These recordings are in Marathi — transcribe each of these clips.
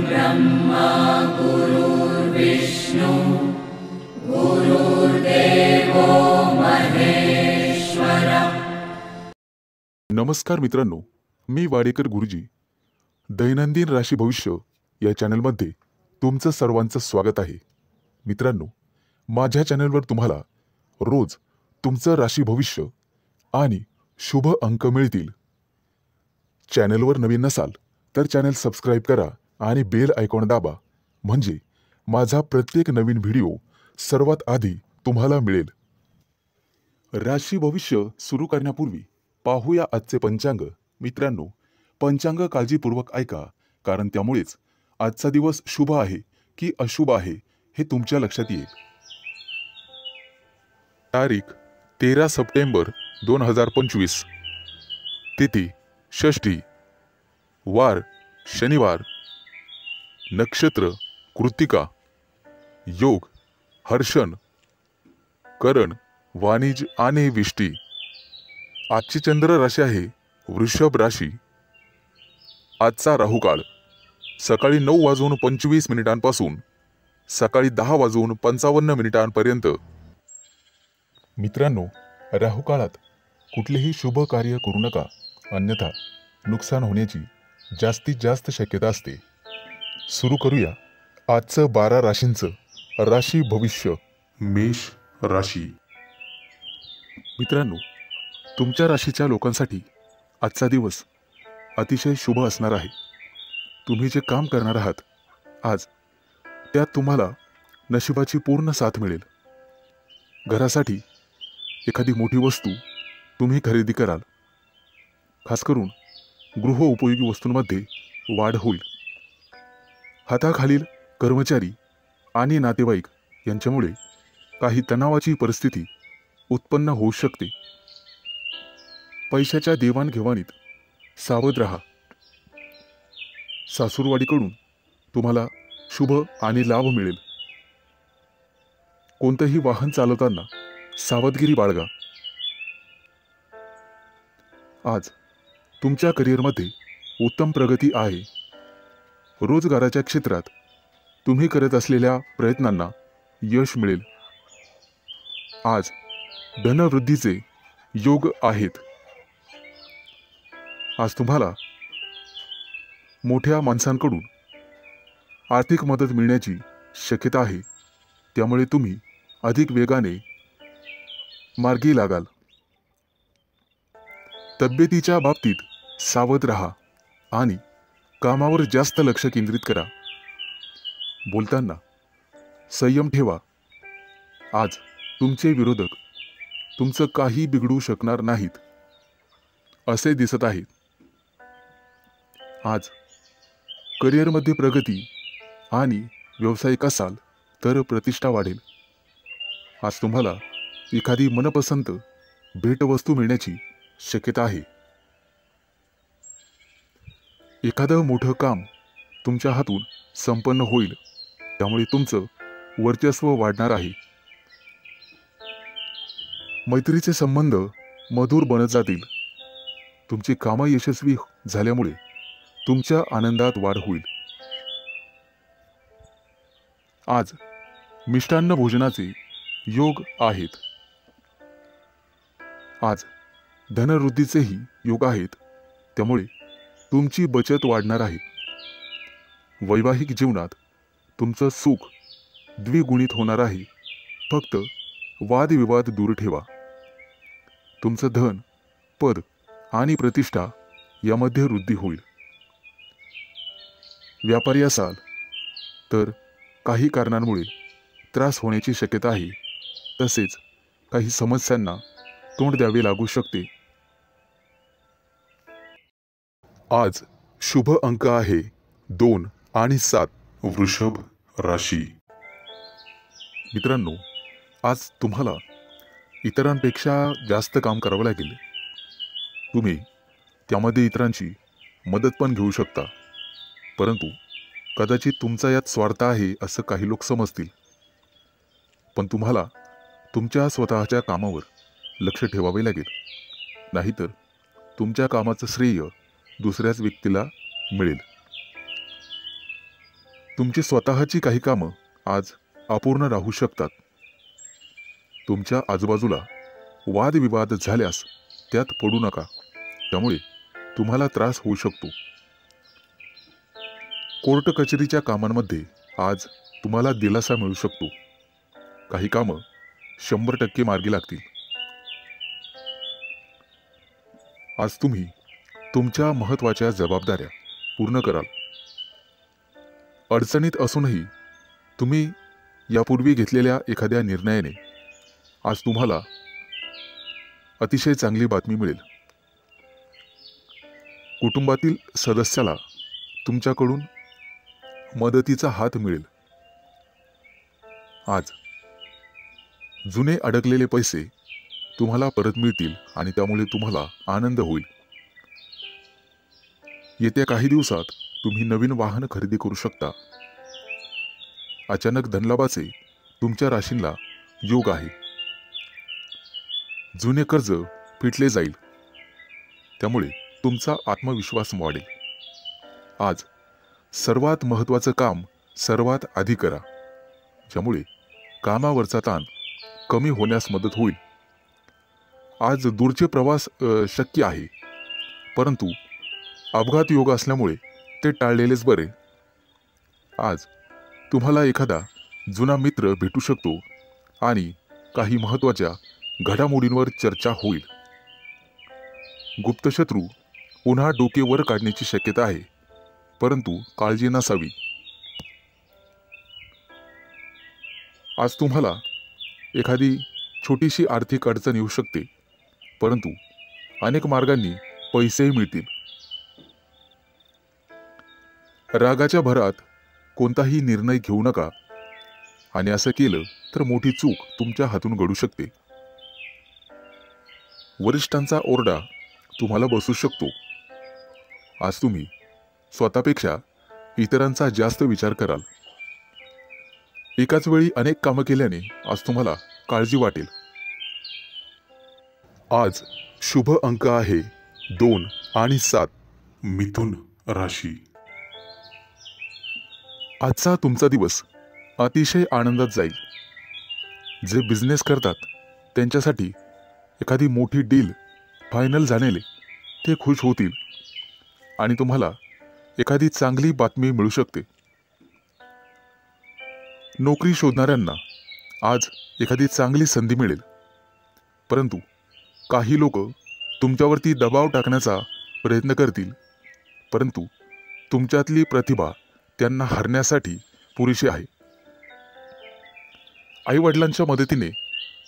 ब्रह्मा गुरुर्विष्णु गुरुर्देवो महेश्वर। नमस्कार मित्रांनो, मी वाडेकर गुरुजी दैनंदिन राशी भविष्य या चॅनलमध्ये तुमचं सर्वांचं स्वागत आहे। मित्रांनो, माझ्या चॅनलवर तुम्हाला रोज तुमचं राशी भविष्य आणि शुभ अंक मिळतील। चॅनलवर नवीन नसाल तर चॅनल सबस्क्राइब करा आणि बेल आयकॉन दाबा, म्हणजे माझा प्रत्येक नवीन व्हिडिओ सर्वात आधी तुम्हाला मिळेल। राशी भविष्य सुरू करण्यापूर्वी पाहूया आजचे पंचांग। मित्रांनो, पंचांग काळजीपूर्वक ऐका, कारण त्यामुळेच आजचा दिवस शुभ आहे की अशुभ आहे हे तुमच्या लक्षात येईल। तारीख 13 सप्टेंबर 2025, तिथी षष्ठी, वार शनिवार, नक्षत्र कृत्तिका, योग हर्षण, करण वाणिज्य आणि विष्टी। आजची चंद्र राशी आहे वृषभ राशी। आजचा राहुकाळ सकाळी 9:25 पासून सकाळी 10:55 पर्यंत। मित्रांनो, राहुकाळात कुठलेही शुभ कार्य करू नका, अन्यथा नुकसान होण्याची जास्तीत जास्त शक्यता असते। सुरू करूया आजचं 12 राशींचं राशी भविष्य। मेष राशी। मित्रांनो, तुमच्या राशीच्या लोकांसाठी आजचा दिवस अतिशय शुभ असणार आहे। तुम्ही जे काम करणार आहात आज, त्यात तुम्हाला नशिबाची पूर्ण साथ मिळेल। घरासाठी एखादी मोठी वस्तू तुम्ही खरेदी कराल। खास करून गृह उपयोगी वस्तूंमध्ये वाढ होईल। हाताखालील कर्मचारी आणि नातेवाईक यांच्यामुळे काही तणावाची परिस्थिती उत्पन्न होऊ शकते। पैशाच्या देवाणघेवाणीत सावध राहा। सासूरवाडीकडून तुम्हाला शुभ आणि लाभ मिळेल। कोणतेही वाहन चालवताना सावधगिरी बाळगा। आज तुमच्या करिअरमध्ये उत्तम प्रगती आहे। रोजगाराच्या क्षेत्रात तुम्ही करत असलेल्या प्रयत्नांना यश मिळेल। आज धनवृद्धीचे योग आहेत। आज तुम्हाला मोठ्या माणसांकडून आर्थिक मदत मिळण्याची शक्यता आहे, त्यामुळे तुम्ही अधिक वेगाने मार्गी लागाल। तब्येतीच्या बाबतीत सावध राहा आणि कामावर जास्त लक्ष केंद्रित करा। बोलताना संयम ठेवा। आज तुमचे विरोधक तुमचं काही बिघडू शकणार नाहीत असे दिसत आहे। आज करिअरमध्ये प्रगती आणि व्यावसायिक असाल तर प्रतिष्ठा वाढेल। आज तुम्हाला एखादी मनपसंत भेटवस्तू मिळण्याची शक्यता आहे। एखादं मोठं काम तुमच्या हातून संपन्न होईल, त्यामुळे तुमचं वर्चस्व वाढणार आहे। मैत्रीचे संबंध मधुर बनत जातील। तुमची कामं यशस्वी झाल्यामुळे तुमच्या आनंदात वाढ होईल। आज मिष्टान्न भोजनाचे योग आहेत। आज धनवृद्धीचेही योग आहेत, त्यामुळे तुमची बचत वाढणार आहे। वैवाहिक जीवनात तुमचं सुख द्विगुणित होणार आहे। फक्त वादविवाद दूर ठेवा। तुमचं धन, पद आणि प्रतिष्ठा यामध्ये वृद्धी होईल। व्यापारी असाल तर काही कारणांमुळे त्रास होण्याची शक्यता आहे, तसेच काही समस्यांना तोंड द्यावे लागू शकते। आज शुभ अंक आहे 2 आणि 7। वृषभ राशी। मित्रांनो, आज तुम्हाला इतरांपेक्षा जास्त काम करावं लागेल। तुम्ही त्यामध्ये इतरांची मदत पण घेऊ शकता, परंतु कदाचित तुमचा यात स्वार्थ आहे असं काही लोक समजतील। पण तुम्हाला तुमच्या स्वतःच्या कामावर लक्ष ठेवावे लागेल, नाहीतर तुमच्या कामाचं श्रेय दुसऱ्याच व्यक्तीला मिळेल। तुमची स्वतःची काही कामं आज अपूर्ण राहू शकतात. तुमच्या आजूबाजूला वादविवाद झाल्यास त्यात पडू नका, त्यामुळे तुम्हाला त्रास होऊ शकतो. कोर्ट कचेरीच्या कामांमध्ये आज तुम्हाला दिलासा मिळू शकतो. काही कामं 100% मार्गी लागतील. आज तुम्ही तुमच्या महत्त्वाच्या जबाबदाऱ्या पूर्ण कराल. अडचणीत असूनही तुम्ही यापूर्वी घेतलेल्या एखाद्या निर्णयाने आज तुम्हाला अतिशय चांगली बातमी मिळेल. कुटुंबातील सदस्याला तुमच्याकडून मदतीचा हात मिळेल. आज जुने अडकलेले पैसे तुम्हाला परत मिळतील आणि त्यामुळे तुम्हाला आनंद होईल. येत्या काही दिवसात तुम्ही नवीन वाहन खरेदी करू शकता. अचानक धनलाभाचे तुमच्या राशींना योग आहे. जुने कर्ज फिटले जाईल, त्यामुळे तुमचा आत्मविश्वास वाढेल. आज सर्वात महत्त्वाचं काम सर्वात आधी करा, ज्यामुळे कामावरचा ताण कमी होण्यास मदत होईल. आज दूरचे प्रवास शक्य आहे, परंतु अपघात योग असल्यामुळे ते टाळलेलेच बरे. आज तुम्हाला एखादा जुना मित्र भेटू शकतो आणि काही महत्त्वाच्या घडामोडींवर चर्चा होईल. गुप्तशत्रू पुन्हा डोके वर काढण्याची शक्यता आहे, परंतु काळजी नसावी. आज तुम्हाला एखादी छोटीशी आर्थिक अडचण येऊ शकते, परंतु अनेक मार्गांनी पैसेही मिळतील. रागाच्या भरात कोणताही निर्णय घेऊ नका, आणि असं केलं तर मोठी चूक तुमच्या हातून घडू शकते. वरिष्ठांचा ओरडा तुम्हाला बसू शकतो. आज तुम्ही स्वतःपेक्षा इतरांचा जास्त विचार कराल. एकाच वेळी अनेक कामं केल्याने आज तुम्हाला काळजी वाटेल. आज शुभ अंक आहे 2 आणि 7. मिथुन राशी. आजचा तुमचा दिवस अतिशय आनंदात जाईल. जे बिझनेस करतात त्यांच्यासाठी एखादी मोठी डील फायनल झालेले ते खुश होतील आणि तुम्हाला एखादी चांगली बातमी मिळू शकते. नोकरी शोधणाऱ्यांना आज एखादी चांगली संधी मिळेल, परंतु काही लोक तुमच्यावरती दबाव टाकण्याचा प्रयत्न करतील, परंतु तुमच्यातली प्रतिभा त्यांना हरण्यासाठी पुरेशी आहे. आई वडिलांच्या मदतीने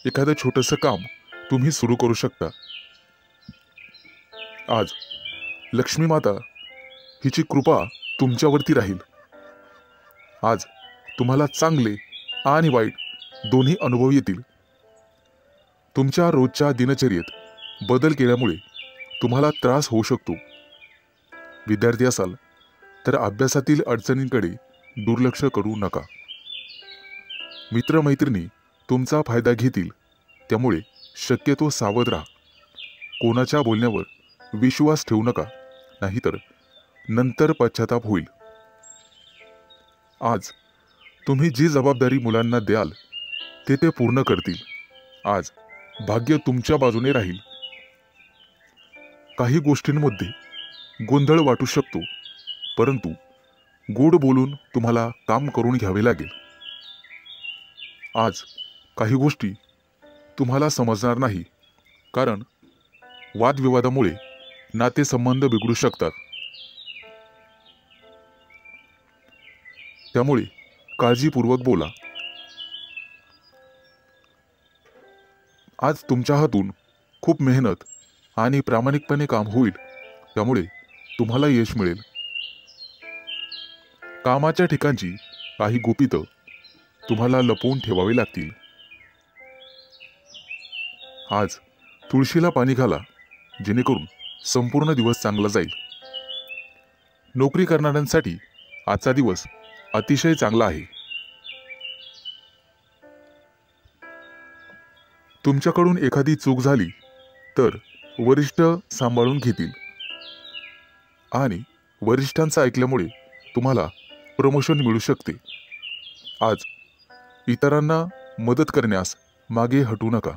एखादं छोटंसं काम तुम्ही सुरू करू शकता. आज लक्ष्मी माता हिची कृपा तुमच्यावरती राहील. आज तुम्हाला चांगले आणि वाईट दोन्ही अनुभव येतील. तुमच्या रोजच्या दिनचर्येत बदल केल्यामुळे तुम्हाला त्रास होऊ शकतो. विद्यार्थी असाल तर अभ्यासातील अडचणींकडे दुर्लक्ष करू नका. मित्रमैत्रिणी तुमचा फायदा घेतील, त्यामुळे शक्यतो सावध राहा. कोणाच्या बोलण्यावर विश्वास ठेवू नका, नाहीतर नंतर पश्चाताप होईल. आज तुम्ही जी जबाबदारी मुलांना द्याल ते पूर्ण करतील. आज भाग्य तुमच्या बाजूने राहील. काही गोष्टींमध्ये गोंधळ वाटू शकतो, परंतु गोड बोलून तुम्हाला काम करून घ्यावे लागेल. आज काही गोष्टी तुम्हाला समजणार नाही, कारण वादविवादामुळे नातेसंबंध बिघडू शकतात. त्यामुळे काळजीपूर्वक बोला. आज तुमच्या हातून खूप मेहनत आणि प्रामाणिकपणे काम होईल, त्यामुळे तुम्हाला यश मिळेल. कामाच्या ठिकाणची काही गुपितं तुम्हाला लपवून ठेवावी लागतील. आज तुळशीला पाणी घाला, जेणेकरून संपूर्ण दिवस चांगला जाईल. नोकरी करणाऱ्यांसाठी आजचा दिवस अतिशय चांगला आहे. तुमच्याकडून एखादी चूक झाली तर वरिष्ठ सांभाळून घेतील आणि वरिष्ठांचं ऐकल्यामुळे तुम्हाला प्रमोशन मिळू शकते। आज इतरांना मदत करण्यास मागे हटू नका।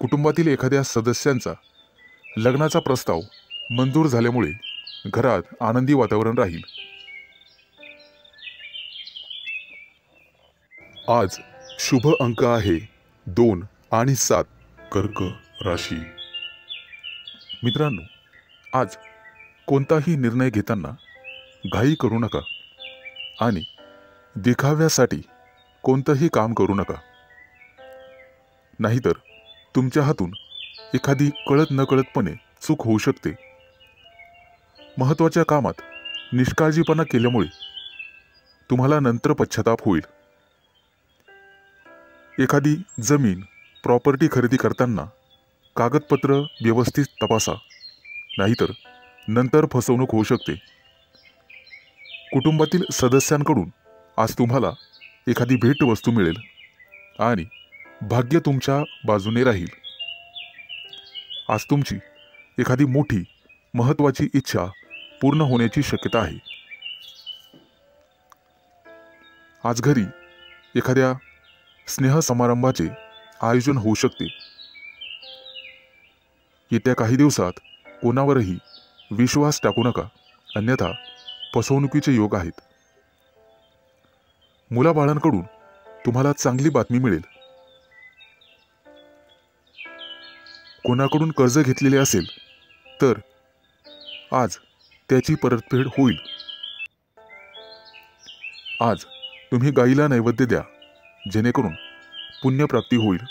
कुटुंबातील एखाद्या सदस्यांचा लग्नाचा प्रस्ताव मंजूर झाल्यामुळे घरात आनंदी वातावरण राहील। आज शुभ अंक आहे 2 आणि 7। कर्क राशी। मित्रांनो, आज कोणताही निर्णय घेताना घाई करू नका आणि दिखाव्यासाठी कोणतंही काम करू नका, नाहीतर तुमच्या हातून एखादी कळत नकळतपणे चूक होऊ शकते। महत्त्वाच्या कामात निष्काळजीपणा केल्यामुळे तुम्हाला नंतर पश्चाताप होईल। एखादी जमीन प्रॉपर्टी खरेदी करताना कागदपत्र व्यवस्थित तपासा, नाहीतर नंतर फसवणूक होऊ शकते। कुटुंबातील सदस्यांकडून आज तुम्हाला एखादी भेटवस्तू मिळेल आणि भाग्य तुमच्या बाजूने राहील। आज तुमची एखादी मोठी महत्त्वाची इच्छा पूर्ण होण्याची शक्यता आहे। आज घरी एखाद्या स्नेहसमारंभाचे आयोजन होऊ शकते। येत्या काही दिवसात कोणावरही विश्वास टाकू नका, अन्यथा फसवणुकीचे योग आहेत। मुलाबाळांकडून तुम्हाला चांगली बातमी मिळेल। कोणाकडून कर्ज घेतलेले असेल तर आज त्याची परतफेड होईल। आज तुम्ही गाईला नैवेद्य द्या, जेणेकरून पुण्यप्राप्ती होईल।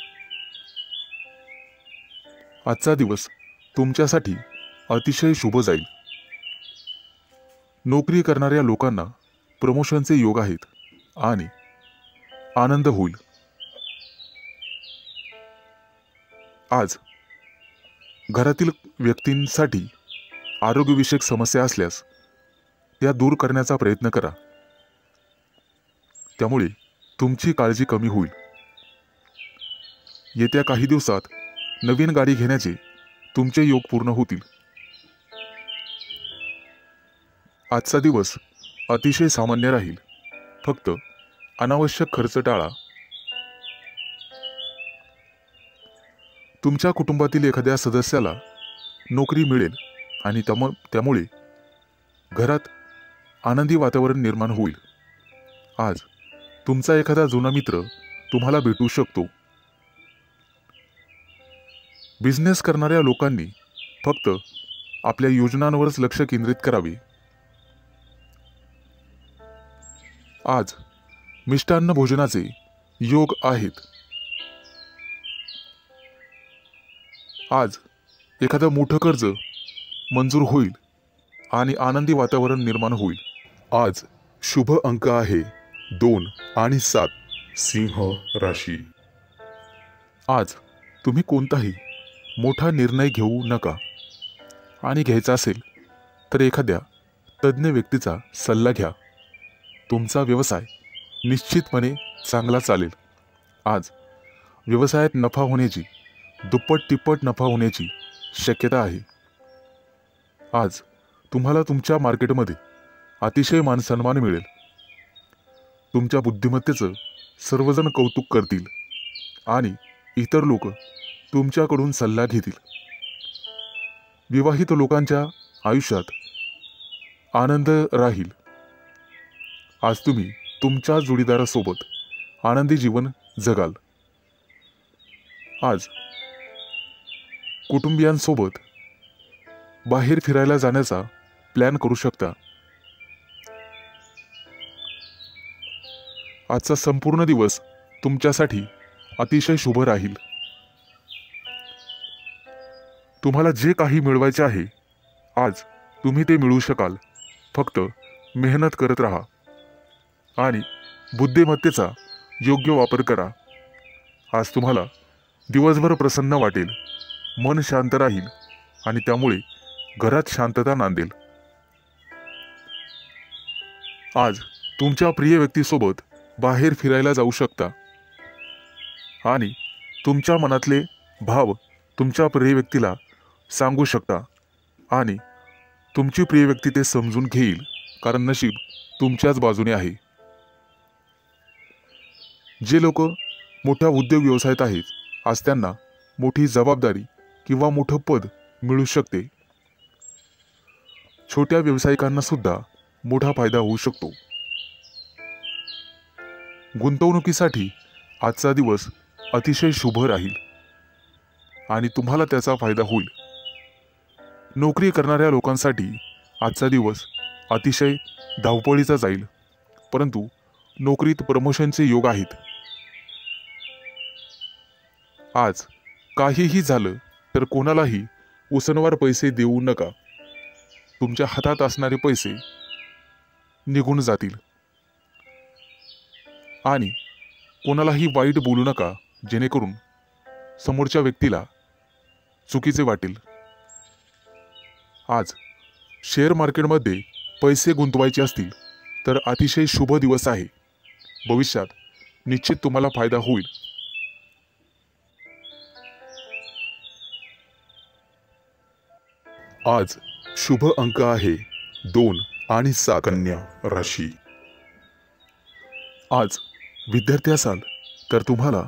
आजचा दिवस तुमच्यासाठी अतिशय शुभ जाईल। नोकरी करणाऱ्या लोकांना प्रमोशनचे योग आहेत आणि आनंद होईल। आज घरातील व्यक्तींसाठी आरोग्यविषयक समस्या असल्यास त्या दूर करण्याचा प्रयत्न करा, त्यामुळे तुमची काळजी कमी होईल। येत्या काही दिवसात नवीन गाडी घेण्याचे तुमचे योग पूर्ण होतील। आजचा दिवस अतिशय सामान्य राहील, फक्त अनावश्यक खर्च टाळा। तुमच्या कुटुंबातील एखाद्या सदस्याला नोकरी मिळेल आणि त्यामुळे घरात आनंदी वातावरण निर्माण होईल। आज तुमचा एखादा जुना मित्र तुम्हाला भेटू शकतो। बिझनेस करणाऱ्या लोकांनी फक्त आपल्या योजनांवरच लक्ष केंद्रित करावे। आज मिष्टान्न भोजनाचे योग आहेत। आज एखादं मोठं कर्ज मंजूर होईल आणि आनंदी वातावरण निर्माण होईल। आज शुभ अंक आहे 2 आणि 7। सिंह राशी। आज तुम्ही कोणताही मोठा निर्णय घेऊ नका आणि घ्यायचा असेल तर एखाद्या तज्ञ व्यक्तीचा सल्ला घ्या। तुमचा व्यवसाय निश्चितपणे चांगला चालेल। आज व्यवसायात नफा होण्याची, दुप्पट तिप्पट नफा होण्याची शक्यता आहे। आज तुम्हाला तुमच्या मार्केटमध्ये अतिशय मानसन्मान मिळेल। तुमच्या बुद्धिमत्तेचं सर्वजण कौतुक करतील आणि इतर लोक तुमच्याकडून सल्ला घेतील। विवाहित लोकांच्या आयुष्यात आनंद राहील। आज तुम्ही तुमच्या जोडीदारासोबत आनंदी जीवन जगाल। आज कुटुंबियांसोबत बाहेर फिरायला जाण्याचा प्लॅन करू शकता। आजचा संपूर्ण दिवस तुमच्यासाठी अतिशय शुभ राहील। तुम्हाला जे काही मिळवायचे आहे आज तुम्ही ते मिळवू शकाल। फक्त मेहनत करत राहा आणि बुद्धिमत्तेचा योग्य वापर करा। आज तुम्हाला दिवसभर प्रसन्न वाटेल, मन शांत राहील आणि त्यामुळे घरात शांतता नांदेल। आज तुमच्या प्रिय व्यक्तीसोबत बाहेर फिरायला जाऊ शकता आणि तुमच्या मनातले भाव तुमच्या प्रिय व्यक्तीला सांगू शकता आणि तुमची प्रिय व्यक्ती ते समजून घेईल, कारण नशीब तुमच्याच बाजूने आहे. जे लोक मोठ्या उद्योग व्यवसायात आहेत, आज त्यांना मोठी जबाबदारी किंवा मोठं पद मिळू शकते. छोट्या व्यावसायिकांना सुद्धा मोठा फायदा होऊ शकतो. गुंतवणुकीसाठी आजचा दिवस अतिशय शुभ राहील आणि तुम्हाला त्याचा फायदा होईल. नोकरी करणाऱ्या लोकांसाठी आजचा दिवस अतिशय धावपळीचा जाईल, परंतु नोकरीत प्रमोशनचे योग आहेत. आज काहीही झालं तर कोणालाही उसनवार पैसे देऊ नका. तुमच्या हातात असणारे पैसे निघून जातील. आणि कोणालाही वाईट बोलू नका, जेणेकरून समोरच्या व्यक्तीला चुकीचे वाटेल. आज शेअर मार्केटमध्ये पैसे गुंतवायचे असतील तर अतिशय शुभ दिवस आहे. भविष्यात निश्चित तुम्हाला फायदा होईल. आज शुभ अंक आहे 2 आणि 7. कन्या राशी. आज विद्यार्थी असाल तर तुम्हाला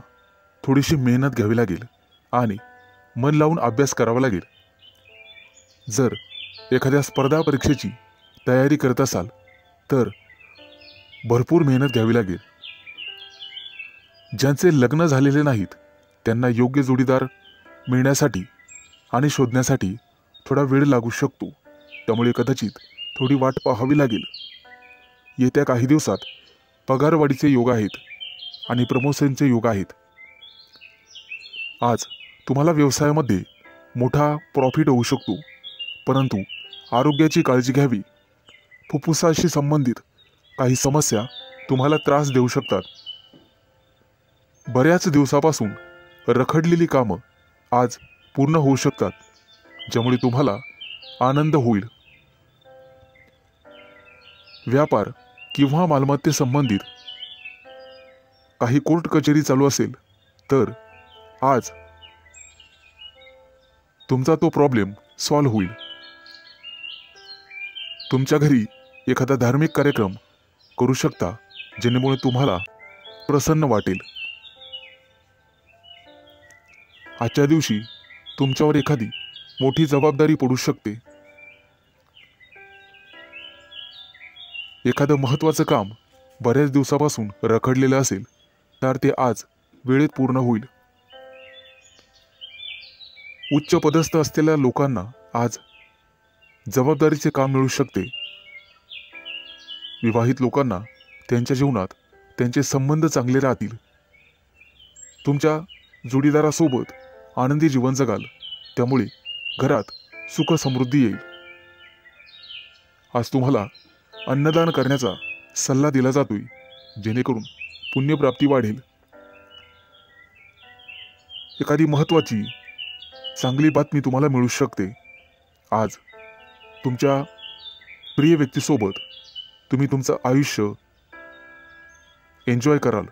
थोडीशी मेहनत घ्यावी लागेल आणि मन लावून अभ्यास करावा लागेल. जर एखाद्या स्पर्धा परीक्षेची तयारी करत असाल तर भरपूर मेहनत घ्यावी लागेल. ज्यांचे लग्न झालेले नाहीत त्यांना योग्य जोडीदार मिळण्यासाठी आणि शोधण्यासाठी थोडा वेळ लागू शकतो. त्यामुळे कदाचित थोडी वाट पाहावी लागेल. येत्या काही दिवसात पगारवाढीचे योग आहेत आणि प्रमोशनचे योग आहेत. आज तुम्हाला व्यवसायामध्ये मोठा प्रॉफिट होऊ शकतो, परंतु आरोग्याची काळजी घ्यावी. फुफ्फुसाशी संबंधित काही समस्या तुम्हाला त्रास देऊ शकतात. बऱ्याच दिवसापासून रखडलेली कामं आज पूर्ण होऊ शकतात, ज्यामुळे तुम्हाला आनंद होईल. व्यापार किंवा मालमत्ते संबंधित काही कोर्ट कचेरी चालू असेल तर आज तुमचा तो प्रॉब्लेम सॉल्व्ह होईल. तुमच्या घरी एखादा धार्मिक कार्यक्रम करू शकता, जेणेमुळे तुम्हाला प्रसन्न वाटेल. आजच्या दिवशी तुमच्यावर एखादी मोठी जबाबदारी पडू शकते. एखादं महत्त्वाचं काम बऱ्याच दिवसापासून रखडलेलं असेल तर ते आज वेळेत पूर्ण होईल. उच्च पदस्थ असलेल्या लोकांना आज जबाबदारीचे काम मिळू शकते. विवाहित लोकांना त्यांच्या जीवनात त्यांचे संबंध चांगले राहतील. तुमच्या जोडीदारासोबत आनंदी जीवन जगाल, त्यामुळे घरात सुख समृद्धी येईल. आज तुम्हाला अन्नदान करण्याचा सल्ला दिला जातोय, जेणेकरून पुण्यप्राप्ती वाढेल. एखादी महत्त्वाची चांगली बातमी तुम्हाला मिळू शकते. आज तुमच्या प्रिय व्यक्तीसोबत तुम्ही तुमचं आयुष्य एन्जॉय कराल.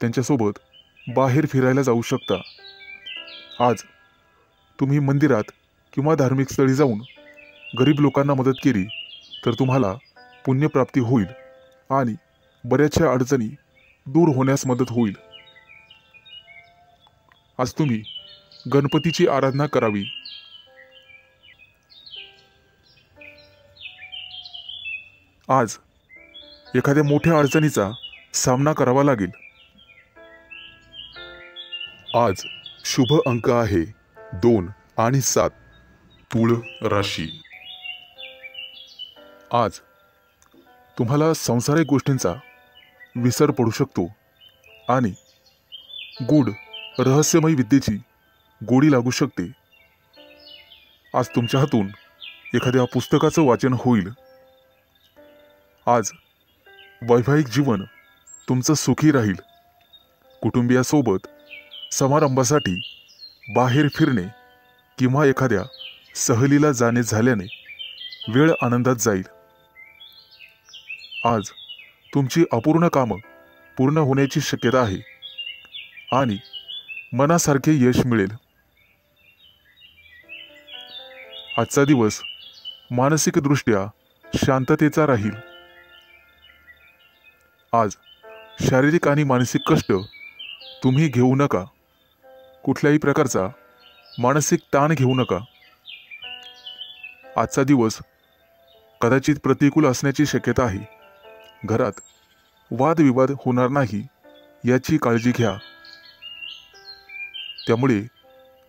त्यांच्यासोबत बाहेर फिरायला जाऊ शकता. आज तुम्ही मंदिरात किंवा धार्मिक स्थळी जाऊन गरीब लोकांना मदत केली तर तुम्हाला पुण्यप्राप्ती होईल आणि बऱ्याचशा अडचणी दूर होण्यास मदत होईल. आज तुम्ही गणपतीची आराधना करावी. आज एखाद्या मोठ्या अडचणीचा सामना करावा लागेल. आज शुभ अंक आहे 2 आणि 7. तुळ राशी. आज तुम्हाला सांसारिक गोष्टींचा विसर पडू शकतो आणि गूढ रहस्यमय विद्येची गोडी लागू शकते. आज तुमच्या हातून एखाद्या पुस्तकाचं वाचन होईल. आज वैवाहिक जीवन तुमचं सुखी राहील. कुटुंबियासोबत समारंभासाठी बाहेर फिरणे किंवा एखाद्या सहलीला जाणे झाल्याने वेळ आनंदात जाईल. आज तुमची अपूर्ण कामं पूर्ण होण्याची शक्यता आहे आणि मनासारखे यश मिळेल. आजचा दिवस मानसिकदृष्ट्या शांततेचा राहील। आज शारीरिक आणि मानसिक कष्ट तुम्ही घेऊ नका। कुठल्याही प्रकारचा मानसिक ताण घेऊ नका। आजचा दिवस कदाचित प्रतिकूल असण्याची शक्यता आहे। घरात वादविवाद होणार नाही याची काळजी घ्या, त्यामुळे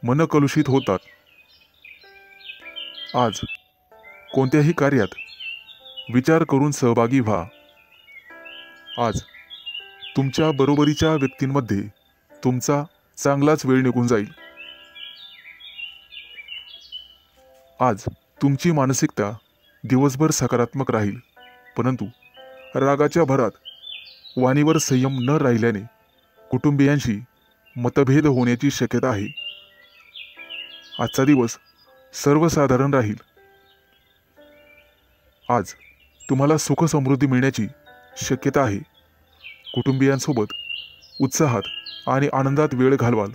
मन कलुषित होतात। आज कोणत्याही कार्यात विचार करून सहभागी व्हा। आज तुमच्या बरोबरीच्या व्यक्तींमध्ये तुमचा चांगलाच वेळ निघून जाईल। आज तुमची मानसिकता दिवसभर सकारात्मक राहील, परंतु रागाच्या भरात वाणीवर संयम न राहिल्याने कुटुंबियांशी मतभेद होण्याची शक्यता आहे। आजचा दिवस सर्वसाधारण राहील। आज तुम्हाला सुख समृद्धी मिळण्याची शक्यता आहे। कुटुंबियांसोबत उत्साहात आणि आनंदात वेळ घालवाल।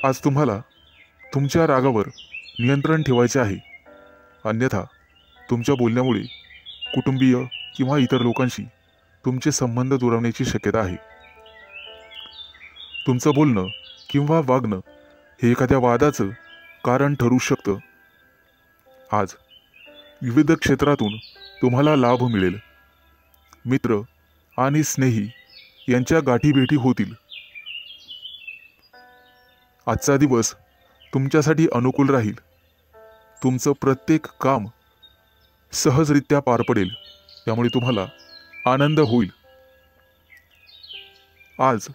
आज तुम्हाला तुमच्या रागावर नियंत्रण ठेवायचे आहे, अन्यथा तुमच्या बोलण्यामुळे कुटुंबीय किंवा इतर लोकांशी तुमचे संबंध दुरावण्याची शक्यता आहे। तुमचं बोलणं किंवा वागणं हे एखाद्या वादाचं कारण ठरू शकतं। आज विविध क्षेत्रातून तुम्हाला लाभ मिळेल। मित्र आणि स्नेही यांच्या गाठीभेटी होतील। आजचा दिवस तुमच्यासाठी अनुकूल राहील। तुमचं प्रत्येक काम सहजरित्या पार पडेल, त्यामुळे तुम्हाला आनंद होईल। आज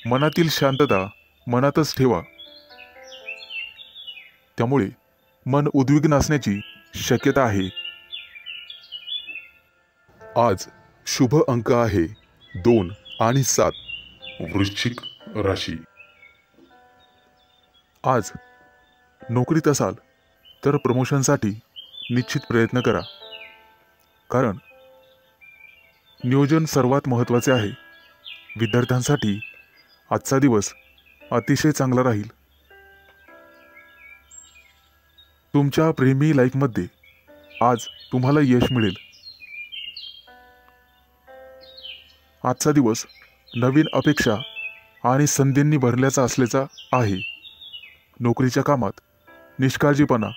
मनातील शांतता मनातच ठेवा, त्यामुळे मन उद्विग्न असण्याची शक्यता आहे। आज शुभ अंक आहे 2 आणि 7। वृश्चिक राशी। आज नोकरीत असाल तर प्रमोशनसाठी निश्चित प्रयत्न करा, कारण नियोजन सर्वात महत्त्वाचे आहे। विद्यार्थ्यांसाठी आजचा दिवस अतिशय चांगला राहील। तुमच्या प्रेमी लाईफमध्ये आज तुम्हाला यश मिळेल। आजचा दिवस नवीन अपेक्षा आणि संधींनी भरल्याचा असल्याचा आहे। नोकरीच्या कामात निष्काळजीपणा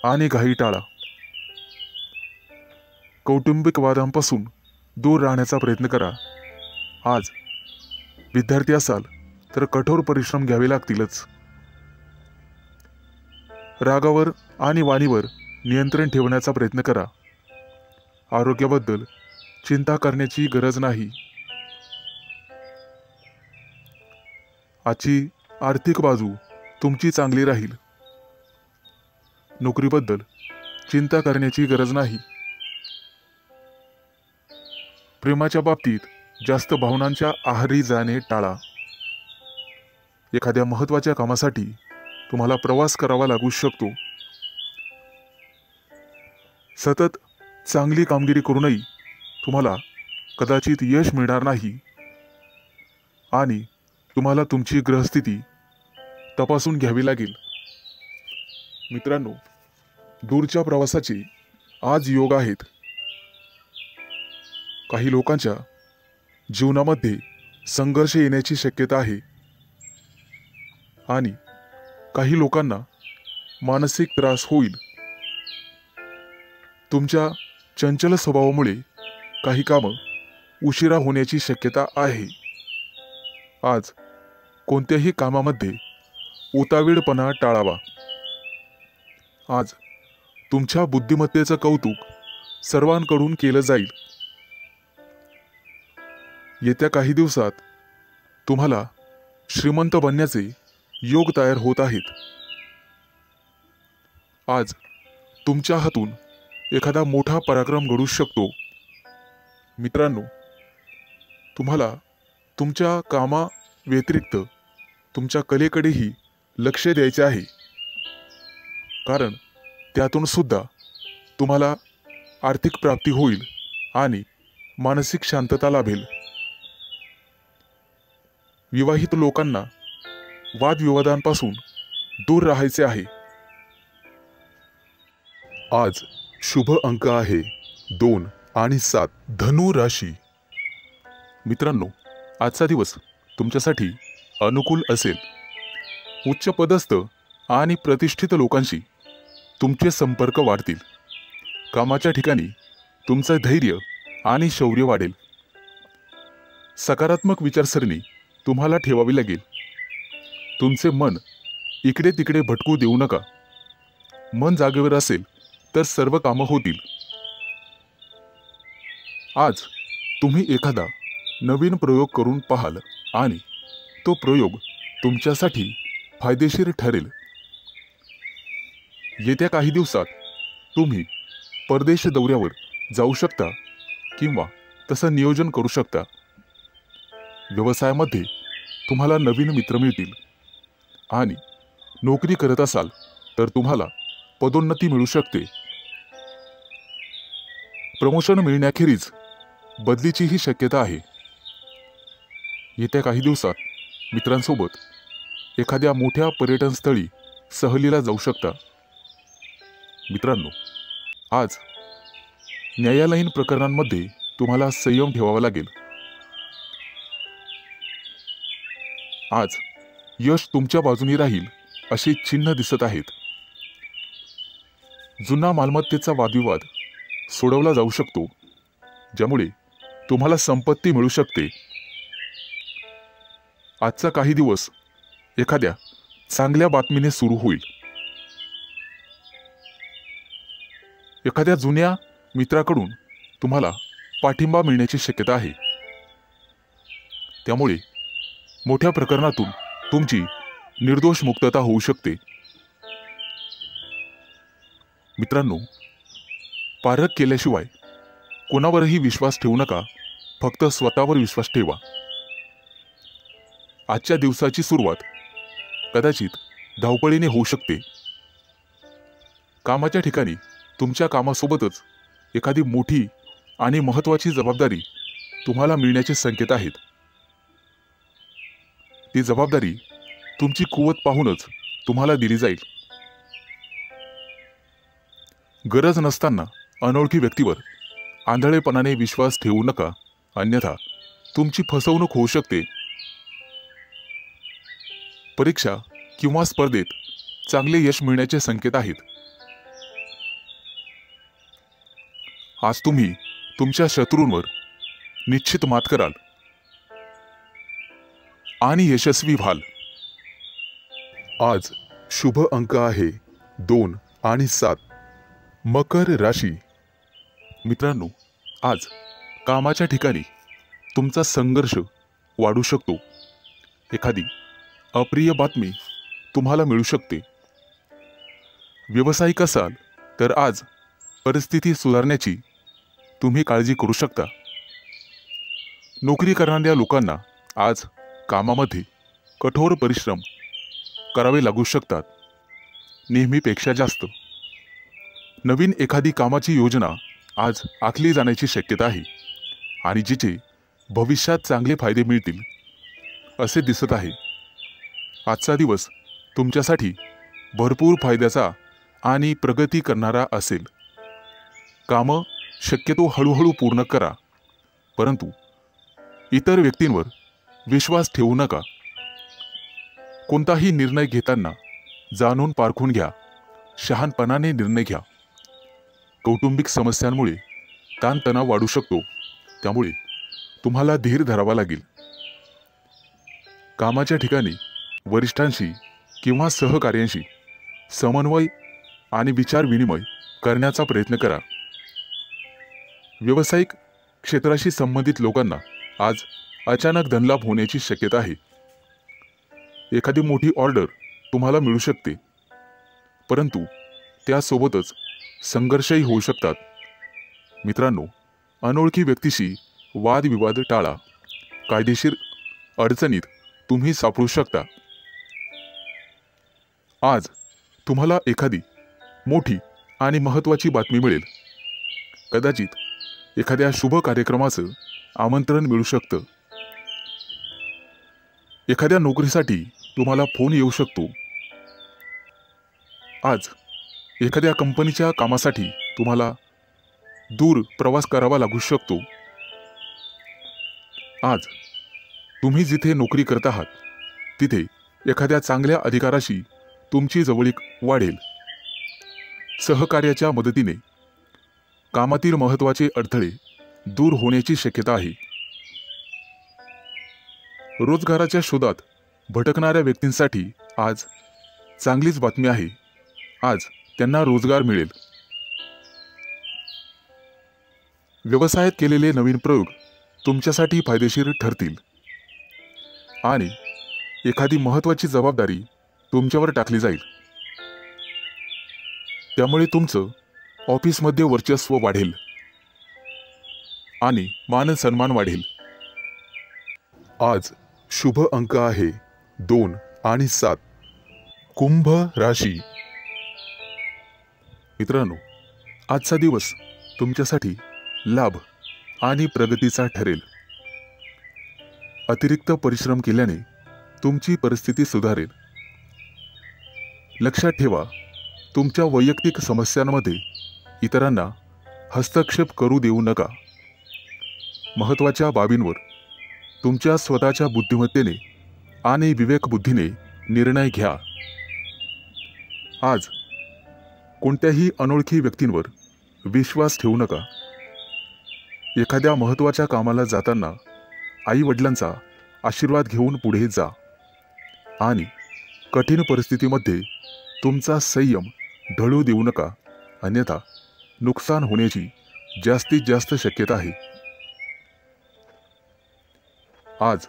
आणि घाई टाळा। कौटुंबिक वादांपासून दूर राहण्याचा प्रयत्न करा। आज विद्यार्थी असाल तर कठोर परिश्रम घ्यावे लागतीलच। रागावर आणि वाणीवर नियंत्रण ठेवण्याचा प्रयत्न करा। आरोग्याबद्दल चिंता करण्याची गरज नाही। आजची आर्थिक बाजू तुमची चांगली राहील। नोकरीबद्दल चिंता करण्याची गरज नाही। प्रेमाच्या बाबतीत जास्त भावनांच्या आहारी जाणे टाळा। एखाद्या महत्त्वाच्या कामासाठी तुम्हाला प्रवास करावा लागू शकतो। सतत चांगली कामगिरी करूनही तुम्हाला कदाचित यश मिळणार नाही आणि तुम्हाला तुमची ग्रहस्थिती तपासून घ्यावी लागेल। मित्रांनो, दूरच्या प्रवासाचे आज योग आहेत। काही लोकांच्या जीवनामध्ये संघर्ष येण्याची शक्यता आहे आणि काही लोकांना मानसिक त्रास होईल। तुमच्या चंचल स्वभावामुळे काही कामं उशिरा होण्याची शक्यता आहे। आज कोणत्याही कामामध्ये उतावीळपणा टाळावा। आज तुमच्या बुद्धिमत्तेचं कौतुक सर्वांकडून केलं जाईल। येत्या काही दिवसात तुम्हाला श्रीमंत बनण्याचे योग तयार होत आहेत। आज तुमच्या हातून एखादा मोठा पराक्रम घडू शकतो। मित्रांनो, तुम्हाला तुमच्या कामा व्यतिरिक्त तुमच्या कलेकडेही लक्ष द्यायचे आहे, कारण त्यातून सुद्धा तुम्हाला आर्थिक प्राप्ती होईल आणि मानसिक शांतता लाभेल। विवाहित लोकांना वादविवादांपासून दूर राहायचे आहे। आज शुभ अंक आहे 2 आणि 7. धनु राशी. मित्रांनो, आजचा दिवस तुमच्यासाठी अनुकूल असेल. उच्च पदस्थ आणि प्रतिष्ठित लोकांशी तुमचे संपर्क वाढतील. कामाच्या ठिकाणी तुमचं धैर्य आणि शौर्य वाढेल. सकारात्मक विचारसरणी तुम्हाला ठेवावी लागेल. तुमचे मन इकडे तिकडे भटकू देऊ नका. मन जागेवर असेल तर सर्व कामं होतील. आज तुम्ही एखादा नवीन प्रयोग करून पाहाल आणि तो प्रयोग तुमच्यासाठी फायदेशीर ठरेल. येत्या काही दिवसात तुम्ही परदेश दौऱ्यावर जाऊ शकता किंवा तसं नियोजन करू शकता. व्यवसायामध्ये तुम्हाला नवीन मित्र मिळतील आणि नोकरी करत असाल तर तुम्हाला पदोन्नती मिळू शकते. प्रमोशन मिळण्याखेरीज बदलीचीही शक्यता आहे. येत्या काही दिवसात मित्रांसोबत एखाद्या मोठ्या पर्यटन स्थळी सहलीला जाऊ शकता. मित्रांनो, आज न्यायालयीन प्रकरणांमध्ये तुम्हाला संयम ठेवावा लागेल. आज यश तुमच्या बाजूनी राहील अशी चिन्ह दिसत आहेत. जुना मालमत्तेचा वादविवाद सोडवला जाऊ शकतो, ज्यामुळे तुम्हाला संपत्ती मिळू शकते. आजचा काही दिवस एखाद्या चांगल्या बातमीने सुरू होईल. एखाद्या जुन्या मित्राकडून तुम्हाला पाठिंबा मिळण्याची शक्यता आहे. त्यामुळे मोठ्या प्रकरणातून तुमची निर्दोष मुक्तता होऊ शकते. मित्रांनो, पारख केल्याशिवाय कोणावरही विश्वास ठेवू नका. फक्त स्वतःवर विश्वास ठेवा. आजच्या दिवसाची सुरुवात कदाचित धावपळीने होऊ शकते. कामाच्या ठिकाणी तुमच्या कामासोबतच एखादी मोठी आणि महत्त्वाची जबाबदारी तुम्हाला मिळण्याचे संकेत आहेत. ती जबाबदारी तुमची कुवत पाहूनच तुम्हाला दिली जाईल. गरज नसताना अनोळखी व्यक्तीवर आंधळेपणाने विश्वास ठेवू नका, अन्यथा तुमची फसवणूक होऊ शकते. परीक्षा किंवा स्पर्धेत चांगले यश मिळण्याचे संकेत आहेत. आज तुम्ही तुमच्या शत्रूंवर निश्चित मात कराल आणि यशस्वी व्हाल. आज शुभ अंक आहे 2 आणि 7. मकर राशी. मित्रांनो, आज कामाच्या ठिकाणी तुमचा संघर्ष वाढू शकतो. एखादी अप्रिय बातमी तुम्हाला मिळू शकते. व्यावसायिक असाल तर आज परिस्थिती सुधारण्याची तुम्ही काळजी करू शकता. नोकरी करणाऱ्या लोकांना आज कामामध्ये कठोर परिश्रम करावे लागू शकतात, नेहमीपेक्षा जास्त. नवीन एखादी कामाची योजना आज आखली जाण्याची शक्यता आहे आणि जिचे भविष्यात चांगले फायदे मिळतील असे दिसत आहे. आजचा दिवस तुमच्यासाठी भरपूर फायद्याचा आणि प्रगती करणारा असेल. कामं शक्यतो हळूहळू पूर्ण करा, परंतु इतर व्यक्तींवर विश्वास ठेवू नका. कोणताही निर्णय घेताना जाणून पारखून घ्या. शहाणपणाने निर्णय घ्या. कौटुंबिक समस्यांमुळे ताणतणाव वाढू शकतो, त्यामुळे तुम्हाला धीर धरावा लागेल. कामाच्या ठिकाणी वरिष्ठांशी किंवा सहकार्यांशी समन्वय आणि विचार विनिमय करण्याचा प्रयत्न करा. व्यावसायिक क्षेत्राशी संबंधित लोकांना आज अचानक धनलाभ होण्याची शक्यता आहे. एखादी मोठी ऑर्डर तुम्हाला मिळू शकते, परंतु त्यासोबतच संघर्षही होऊ शकतात. मित्रांनो, अनोळखी व्यक्तीशी वादविवाद टाळा. कायदेशीर अडचणीत तुम्ही सापडू शकता. आज तुम्हाला एखादी मोठी आणि महत्त्वाची बातमी मिळेल. कदाचित एखाद्या शुभ कार्यक्रमाचं आमंत्रण मिळू शकतं. एखाद्या नोकरीसाठी तुम्हाला फोन येऊ शकतो. आज एखाद्या कंपनीच्या कामासाठी तुम्हाला दूर प्रवास करावा लागू शकतो। आज तुम्ही जिथे नोकरी करत आहात तिथे एखाद्या चांगल्या अधिकाराशी तुमची जवळीक वाढेल। सहकार्याच्या मदतीने कामातील महत्त्वाचे अडथळे दूर होण्याची शक्यता आहे। रोजगाराच्या शोधात भटकणाऱ्या व्यक्तींसाठी आज चांगलीच बातमी आहे। आज त्यांना रोजगार मिळेल। व्यवसायात केलेले नवीन प्रयोग तुमच्यासाठी फायदेशीर ठरतील आणि एखादी महत्त्वाची जबाबदारी तुमच्यावर टाकली जाईल। त्यामुळे तुमचं ऑफिसमध्ये वर्चस्व वाढेल आणि मान सन्मान वाढेल। आज शुभ अंक आहे 2 आणि 7। कुंभ राशी। मित्रांनो, आजचा दिवस तुमच्यासाठी लाभ आणि प्रगतीचा ठरेल। अतिरिक्त परिश्रम केल्याने तुमची परिस्थिती सुधारेल। लक्षात ठेवा, तुमच्या वैयक्तिक समस्यांमध्ये इतरांना हस्तक्षेप करू देऊ नका। महत्त्वाच्या बाबींवर तुमच्या स्वतःच्या बुद्धिमत्तेने आणि विवेकबुद्धीने निर्णय घ्या। आज कोणत्याही अनोळखी व्यक्तींवर विश्वास ठेवू नका। एखाद्या महत्त्वाच्या कामाला जाताना आई-वडिलांचा आशीर्वाद घेऊन पुढे जा आणि कठीण परिस्थितीमध्ये तुमचा संयम ढळू देऊ नका, अन्यथा नुकसान होण्याची जास्तीत जास्त शक्यता आहे। आज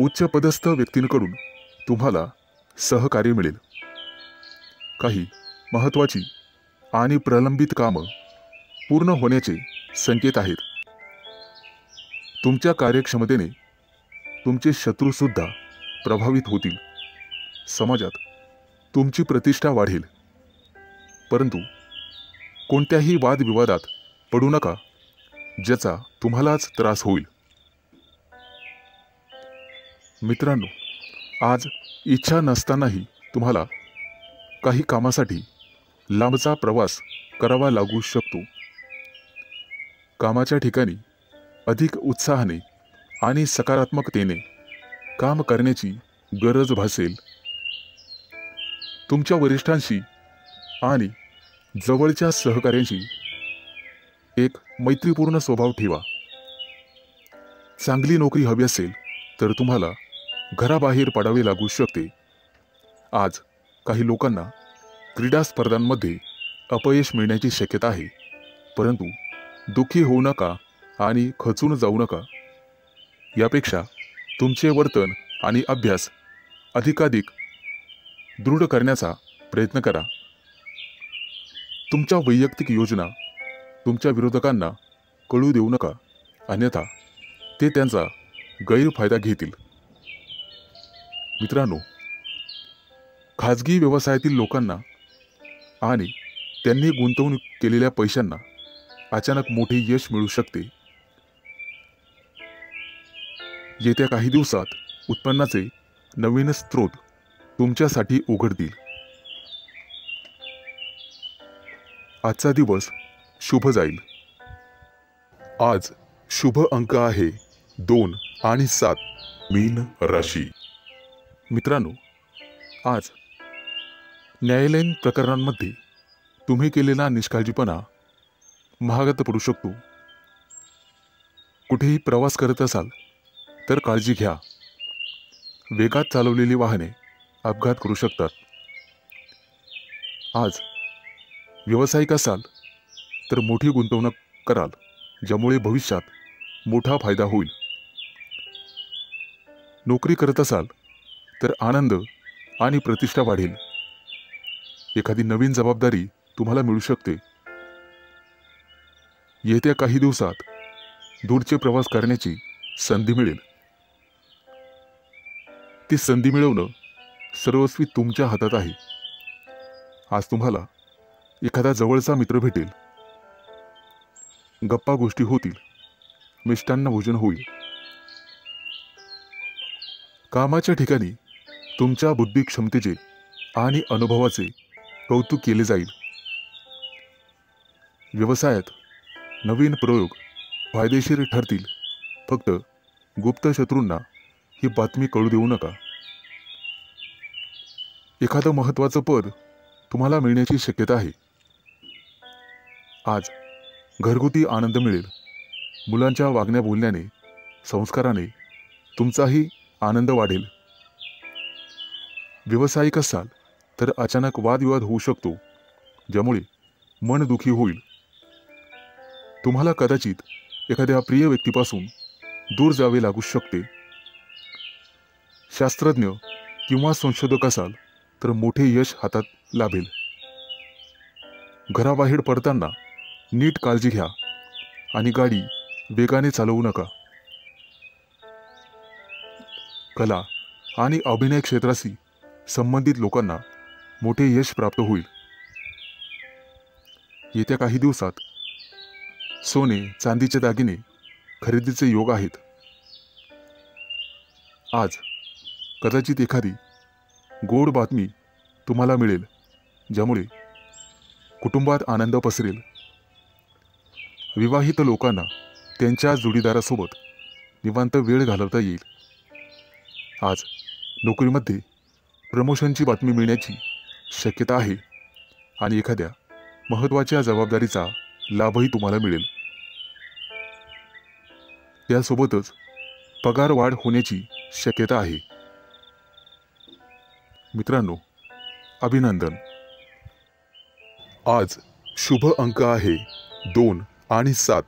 उच्च पदस्थ व्यक्तींकडून तुम्हाला सहकार्य मिळेल। काही महत्त्वाची आणि प्रलंबित कामं पूर्ण होण्याचे संकेत आहेत। तुमच्या कार्यक्षमतेने तुमचे शत्रू सुद्धा प्रभावित होतील। समाजात तुमची प्रतिष्ठा वाढेल, परंतु कोणत्याही वादविवादात पडू नका, ज्याचा तुम्हालाच त्रास होईल। मित्रांनो, आज इच्छा नसतानाही तुम्हाला काही कामासाठी लांबचा प्रवास करावा लागू शकतो। कामाच्या ठिकाणी अधिक उत्साहाने आणि सकारात्मकतेने काम करण्याची गरज भासेल। तुमच्या वरिष्ठांशी आणि जवळच्या सहकाऱ्यांशी एक मैत्रीपूर्ण स्वभाव ठेवा। चांगली नोकरी हवी असेल तर तुम्हाला घराबाहेर पडावे लागू शकते। आज काही लोकांना क्रीडा स्पर्धांमध्ये अपयश मिळण्याची शक्यता आहे, परंतु दुःखी होऊ नका आणि खचून जाऊ नका। यापेक्षा तुमचे वर्तन आणि अभ्यास अधिकाधिक दृढ करण्याचा प्रयत्न करा। तुमच्या वैयक्तिक योजना तुमच्या विरोधकांना कळू देऊ नका, अन्यथा ते त्यांचा गैरफायदा घेतील। मित्रांनो, खाजगी व्यवसायातील लोकांना आणि त्यांनी गुंतवणूक केलेल्या पैशांना अचानक मोठे यश मिळू शकते। येत्या काही दिवसात उत्पन्नाचे नवीन स्रोत तुमच्यासाठी उघडतील। आजचा दिवस शुभ जाईल। आज शुभ अंक आहे 2 आणि 7। मीन राशी। मित्रांनो, आज न्यायालयीन प्रकरणांमध्ये तुम्ही केलेला निष्काळजीपणा महागात पडू शकतो। कुठेही प्रवास करत असाल तर काळजी घ्या। वेगात चालवलेली वाहने अपघात करू शकतात। आज व्यावसायिक असाल तर मोठी गुंतवणूक कराल, ज्यामुळे भविष्यात मोठा फायदा होईल। नोकरी करत असाल तर आनंद आणि प्रतिष्ठा वाढेल। एखादी नवीन जबाबदारी तुम्हाला मिळू शकते। येत्या काही दिवसात दूरचे प्रवास करण्याची संधी मिळेल। ती संधी मिळवणं सर्वस्वी तुमच्या हातात आहे। आज तुम्हाला एखादा जवळचा मित्र भेटेल, गप्पा गोष्टी होतील, मिष्टान्न भोजन होईल। कामाच्या ठिकाणी तुमच्या बुद्धी क्षमतेचे आणि अनुभवाचे कौतुक केले जाईल। व्यवसायात नवीन प्रयोग फायदेशीर ठरतील. फक्त गुप्त शत्रूंना ही बातमी कळू देऊ नका. एखादं महत्त्वाचं पद तुम्हाला मिळण्याची शक्यता आहे. आज घरगुती आनंद मिळेल. मुलांच्या वागण्या बोलण्याने, संस्काराने तुमचाही आनंद वाढेल. व्यावसायिक असाल तर अचानक वादविवाद होऊ शकतो, ज्यामुळे मन दुखी होईल. तुम्हाला कदाचित एखाद्या प्रिय व्यक्तीपासून दूर जावे लागू शकते. शास्त्रज्ञ किंवा संशोधक असाल तर मोठे यश हातात लाभेल. घराबाहेर पडताना नीट काळजी घ्या आणि गाडी वेगाने चालवू नका. कला आणि अभिनय क्षेत्राशी संबंधित लोकांना मोठे यश प्राप्त होईल. येत्या काही दिवसात सोने चांदीचे दागिने खरेदीचे योग आहेत. आज कदाचित एखादी गोड बातमी तुम्हाला मिळेल, ज्यामुळे कुटुंबात आनंद पसरेल. विवाहित लोकांना त्यांच्या जोडीदारासोबत निवांत वेळ घालवता येईल. आज नोकरीमध्ये प्रमोशनची बातमी मिळण्याची शक्यता आहे आणि एखाद्या महत्त्वाच्या जबाबदारीचा लाभही तुम्हाला मिळेल. त्यासोबतच पगार वाढ होण्याची शक्यता आहे. मित्रांनो, अभिनंदन. आज शुभ अंक आहे 2 आणि 7.